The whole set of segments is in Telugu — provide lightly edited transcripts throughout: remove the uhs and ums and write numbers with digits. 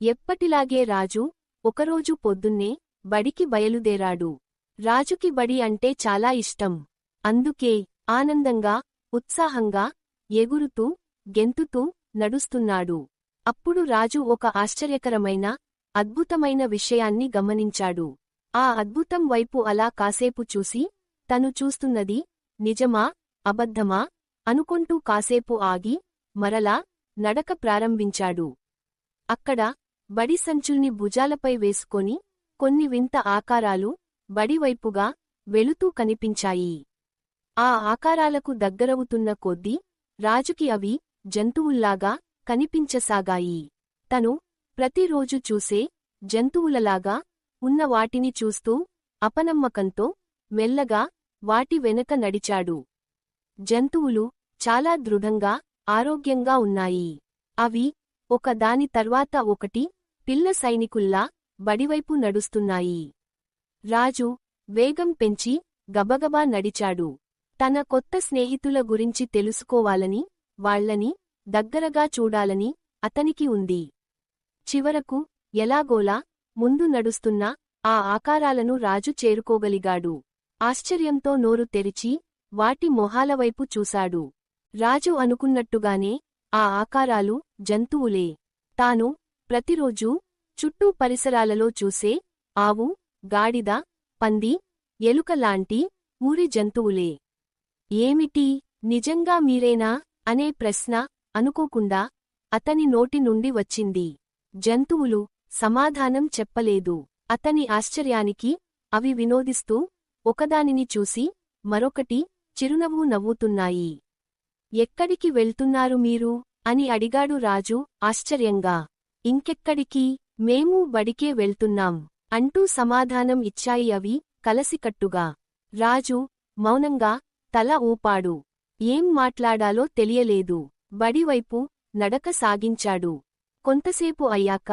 ఎప్పటిలాగే రాజు ఒకరోజు పొద్దున్నే బడికి బయలుదేరాడు. రాజుకి బడి అంటే చాలా ఇష్టం. అందుకే ఆనందంగా, ఉత్సాహంగా, ఎగురుతూ, గెంతుతూ నడుస్తున్నాడు. అప్పుడు రాజు ఒక ఆశ్చర్యకరమైన, అద్భుతమైన విషయాన్ని గమనించాడు. ఆ అద్భుతం వైపు అలా కాసేపు చూసి, తను చూస్తున్నది నిజమా, అబద్ధమా అనుకుంటూ కాసేపు ఆగి, మరలా నడక ప్రారంభించాడు. అక్కడ బడి సంచుల్ని భుజాలపై వేసుకొని కొన్ని వింత ఆకారాలు బడివైపుగా వెళుతూ కనిపించాయి. ఆ ఆకారాలకు దగ్గరవుతున్న కొద్దీ రాజుకి అవి జంతువుల్లాగా కనిపించసాగాయి. తను ప్రతిరోజు చూసే జంతువులలాగా ఉన్న వాటిని చూస్తూ అపనమ్మకంతో మెల్లగా వాటి వెనక నడిచాడు. జంతువులు చాలా దృఢంగా, ఆరోగ్యంగా ఉన్నాయి. అవి ఒకదాని తర్వాత ఒకటి పిల్ల సైనికుల్లా బడివైపు నడుస్తున్నాయి. రాజు వేగం పెంచి గబగబా నడిచాడు. తన కొత్త స్నేహితుల గురించి తెలుసుకోవాలని, వాళ్లని దగ్గరగా చూడాలని అతనికి ఉంది. చివరకు ఎలాగోలా ముందు నడుస్తున్న ఆ ఆకారాలను రాజు చేరుకోగలిగాడు. ఆశ్చర్యంతో నోరు తెరిచి వాటి మొహాలవైపు చూశాడు. రాజు అనుకున్నట్టుగానే ఆ ఆకారాలు జంతువులే. తాను ప్రతిరోజూ చుట్టూ పరిసరాలలో చూసే ఆవు, గాడిద, పంది, ఎలుక లాంటి ఊరి జంతువులే. ఏమిటి, నిజంగా మీరేనా అనే ప్రశ్న అనుకోకుండా అతని నోటి నుండి వచ్చింది. జంతువులు సమాధానం చెప్పలేదు. అతని ఆశ్చర్యానికి అవి వినోదిస్తూ ఒకదానిని చూసి మరొకటి చిరునవ్వు నవ్వుతున్నాయి. ఎక్కడికి వెళ్తున్నారు మీరు అని అడిగాడు రాజు ఆశ్చర్యంగా. ఇంకెక్కడికి, మేము బడికే వెళ్తున్నాం అంటూ సమాధానం ఇచ్చాయి అవి కలసికట్టుగా. రాజు మౌనంగా తల ఊపాడు. ఏం మాట్లాడాలో తెలియలేదు. బడివైపు నడక సాగించాడు. కొంతసేపు అయ్యాక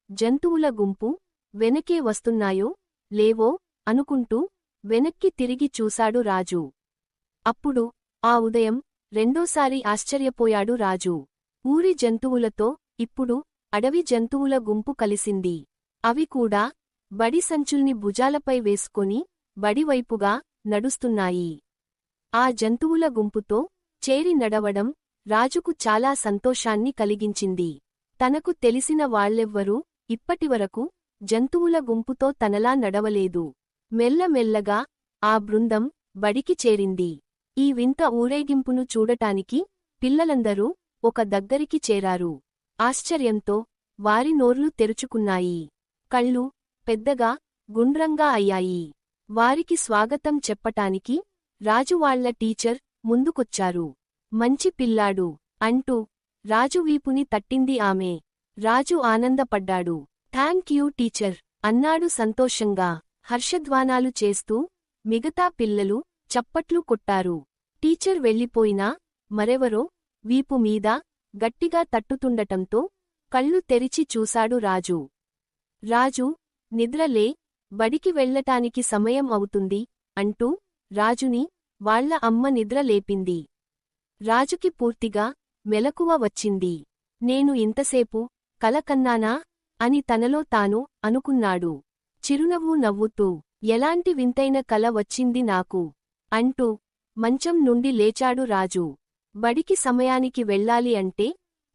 జంతువుల గుంపు వెనకే వస్తున్నాయో లేవో అనుకుంటూ వెనక్కి తిరిగి చూశాడు రాజు. అప్పుడు ఆ ఉదయం రెండోసారి ఆశ్చర్యపోయాడు రాజు. ఊరి జంతువులతో ఇప్పుడు అడవి జంతువుల గుంపు కలిసింది. అవి కూడా బడి సంచుల్ని భుజాలపై వేసుకొని బడివైపుగా నడుస్తున్నాయి. ఆ జంతువుల గుంపుతో చేరి నడవడం రాజుకు చాలా సంతోషాన్ని కలిగించింది. తనకు తెలిసిన వాళ్లెవ్వరూ ఇప్పటివరకు జంతువుల గుంపుతో తనలా నడవలేదు. మెల్లమెల్లగా ఆ బృందం బడికి చేరింది. ఈ వింత ఊరేగింపును చూడటానికి పిల్లలందరూ ఒక దగ్గరికి చేరారు. ఆశ్చర్యంతో వారి నోర్లు తెరుచుకున్నాయి. కళ్ళు పెద్దగా, గుండ్రంగా అయ్యాయి. వారికి స్వాగతం చెప్పటానికి రాజు వాళ్ల టీచర్ ముందుకొచ్చారు. మంచి పిల్లాడు అంటూ రాజు వీపుని తట్టింది ఆమె. రాజు ఆనందపడ్డాడు. థాంక్ యూ టీచర్ అన్నాడు సంతోషంగా. హర్షధ్వానాలు చేస్తూ మిగతా పిల్లలు చప్పట్లు కొట్టారు. టీచర్ వెళ్ళిపోయినా మరెవరో వీపు మీద గట్టిగా తట్టుతుండటంతో కళ్ళు తెరిచి చూశాడు రాజు. రాజు నిద్రలే, బడికి వెళ్లటానికి సమయం అవుతుంది అంటూ రాజుని వాళ్ల అమ్మ నిద్ర లేపింది. రాజుకి పూర్తిగా మెలకువ వచ్చింది. నేను ఇంతసేపు కల కన్నానా అని తనలో తాను అనుకున్నాడు. చిరునవ్వు నవ్వుతూ ఎలాంటి వింతైన కల వచ్చింది నాకు అంటూ మంచం నుండి లేచాడు రాజు. బడికి సమయానికి వెళ్ళాలి అంటే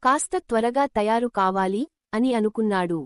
కాస్త త్వరగా తయారు కావాలి అని అనుకున్నాడు.